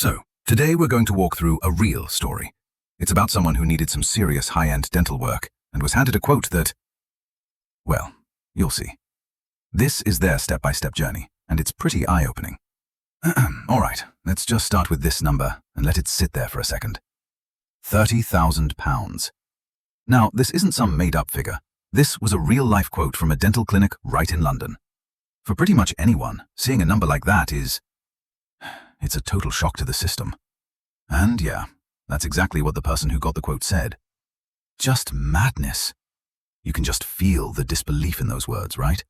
So, today we're going to walk through a real story. It's about someone who needed some serious high-end dental work and was handed a quote that, well, you'll see. This is their step-by-step journey, and it's pretty eye-opening. All right, let's just start with this number and let it sit there for a second. £30,000. Now, this isn't some made-up figure. This was a real-life quote from a dental clinic right in London. For pretty much anyone, seeing a number like that it's a total shock to the system. And yeah, that's exactly what the person who got the quote said. Just madness. You can just feel the disbelief in those words, right?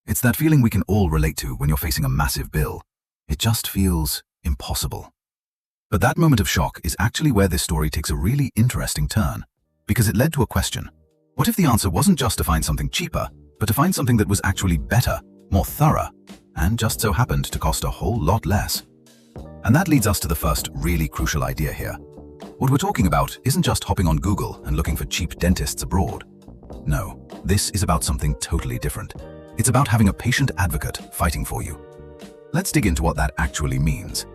It's that feeling we can all relate to when you're facing a massive bill. It just feels impossible. But that moment of shock is actually where this story takes a really interesting turn, because it led to a question. What if the answer wasn't just to find something cheaper, but to find something that was actually better, more thorough, and just so happened to cost a whole lot less? And that leads us to the first really crucial idea here. What we're talking about isn't just hopping on Google and looking for cheap dentists abroad. No, this is about something totally different. It's about having a patient advocate fighting for you. Let's dig into what that actually means.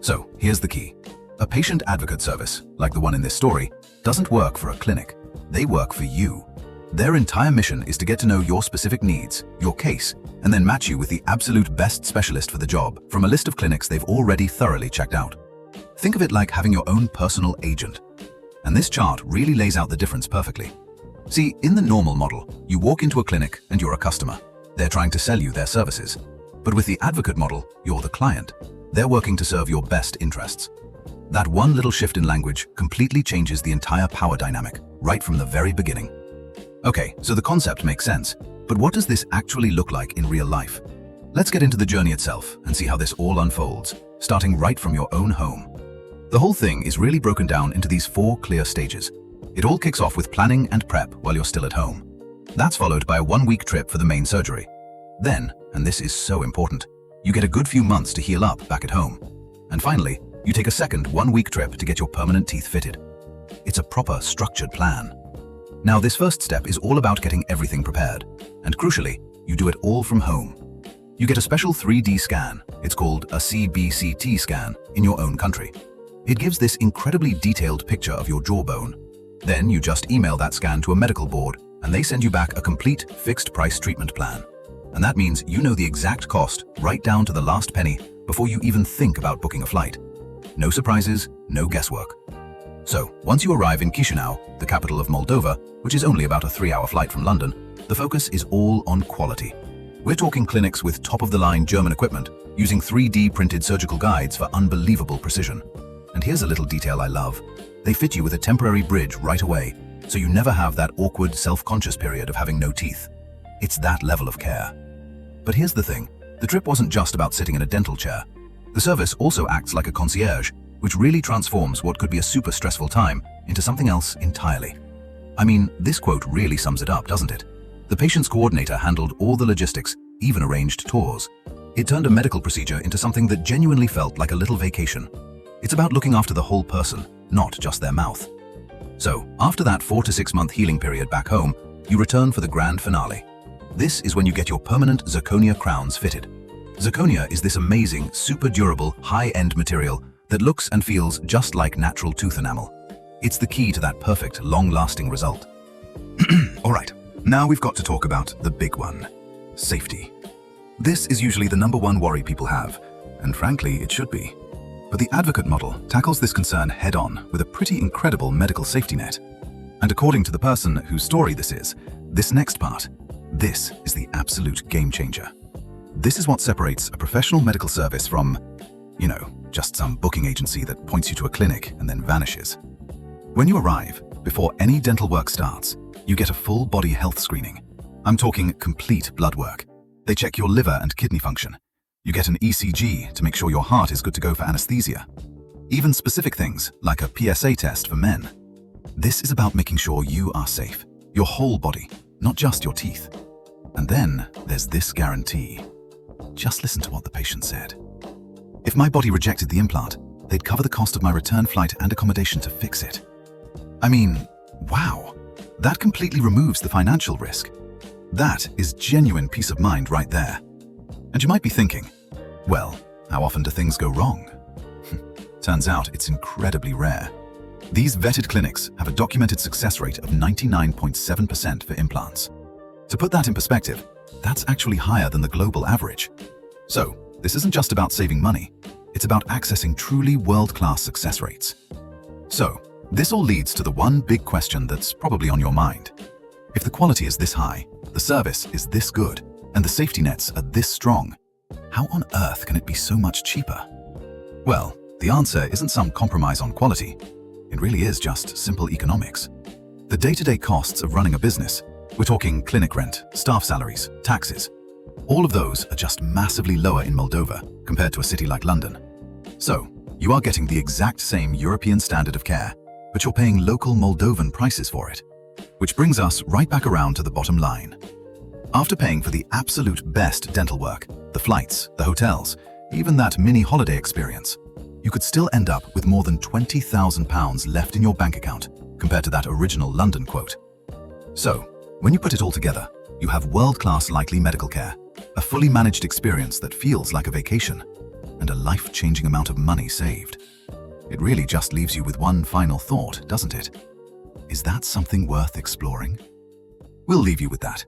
So, here's the key. A patient advocate service, like the one in this story, doesn't work for a clinic. They work for you. Their entire mission is to get to know your specific needs, your case, and then match you with the absolute best specialist for the job from a list of clinics they've already thoroughly checked out. Think of it like having your own personal agent. And this chart really lays out the difference perfectly. See, in the normal model, you walk into a clinic and you're a customer. They're trying to sell you their services. But with the advocate model, you're the client. They're working to serve your best interests. That one little shift in language completely changes the entire power dynamic, right from the very beginning. Okay, so the concept makes sense, but what does this actually look like in real life? Let's get into the journey itself and see how this all unfolds, starting right from your own home. The whole thing is really broken down into these 4 clear stages. It all kicks off with planning and prep while you're still at home. That's followed by a 1-week trip for the main surgery. Then, and this is so important, you get a good few months to heal up back at home. And finally, you take a second 1-week trip to get your permanent teeth fitted. It's a proper, structured plan. Now, this first step is all about getting everything prepared. And crucially, you do it all from home. You get a special 3D scan, it's called a CBCT scan, in your own country. It gives this incredibly detailed picture of your jawbone. Then you just email that scan to a medical board, and they send you back a complete, fixed-price treatment plan. And that means you know the exact cost, right down to the last penny, before you even think about booking a flight. No surprises, no guesswork. So, once you arrive in Chișinău, the capital of Moldova, which is only about a 3-hour flight from London, the focus is all on quality. We're talking clinics with top-of-the-line German equipment, using 3D printed surgical guides for unbelievable precision. And here's a little detail I love. They fit you with a temporary bridge right away, so you never have that awkward, self-conscious period of having no teeth. It's that level of care. But here's the thing. The trip wasn't just about sitting in a dental chair. The service also acts like a concierge, which really transforms what could be a super stressful time into something else entirely. I mean, this quote really sums it up, doesn't it? The patient's coordinator handled all the logistics, even arranged tours. It turned a medical procedure into something that genuinely felt like a little vacation. It's about looking after the whole person, not just their mouth. So, after that 4 to 6 month healing period back home, you return for the grand finale. This is when you get your permanent Zirconia crowns fitted. Zirconia is this amazing, super durable, high-end material that looks and feels just like natural tooth enamel. It's the key to that perfect, long-lasting result. All right, now we've got to talk about the big one, safety. This is usually the #1 worry people have, and frankly, it should be. But the advocate model tackles this concern head-on with a pretty incredible medical safety net. And according to the person whose story this is, this next part, this is the absolute game changer. This is what separates a professional medical service from, just some booking agency that points you to a clinic and then vanishes. When you arrive, before any dental work starts, you get a full body health screening. I'm talking complete blood work. They check your liver and kidney function. You get an ECG to make sure your heart is good to go for anesthesia. Even specific things like a PSA test for men. This is about making sure you are safe, your whole body, not just your teeth. And then there's this guarantee. Just listen to what the patient said. If my body rejected the implant, they'd cover the cost of my return flight and accommodation to fix it. I mean, wow, that completely removes the financial risk. That is genuine peace of mind right there. And you might be thinking, well, how often do things go wrong? Turns out it's incredibly rare. These vetted clinics have a documented success rate of 99.7% for implants. To put that in perspective, that's actually higher than the global average. So, this isn't just about saving money, it's about accessing truly world-class success rates. So, this all leads to the one big question that's probably on your mind. If the quality is this high, the service is this good, and the safety nets are this strong, how on earth can it be so much cheaper? Well, the answer isn't some compromise on quality. It really is just simple economics. The day-to-day costs of running a business, we're talking clinic rent, staff salaries, taxes, all of those are just massively lower in Moldova compared to a city like London. So, you are getting the exact same European standard of care, but you're paying local Moldovan prices for it. Which brings us right back around to the bottom line. After paying for the absolute best dental work, the flights, the hotels, even that mini holiday experience, you could still end up with more than £20,000 left in your bank account compared to that original London quote. So, when you put it all together, you have world-class likely medical care, a fully managed experience that feels like a vacation, and a life-changing amount of money saved. It really just leaves you with one final thought, doesn't it? Is that something worth exploring? We'll leave you with that.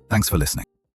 Thanks for listening.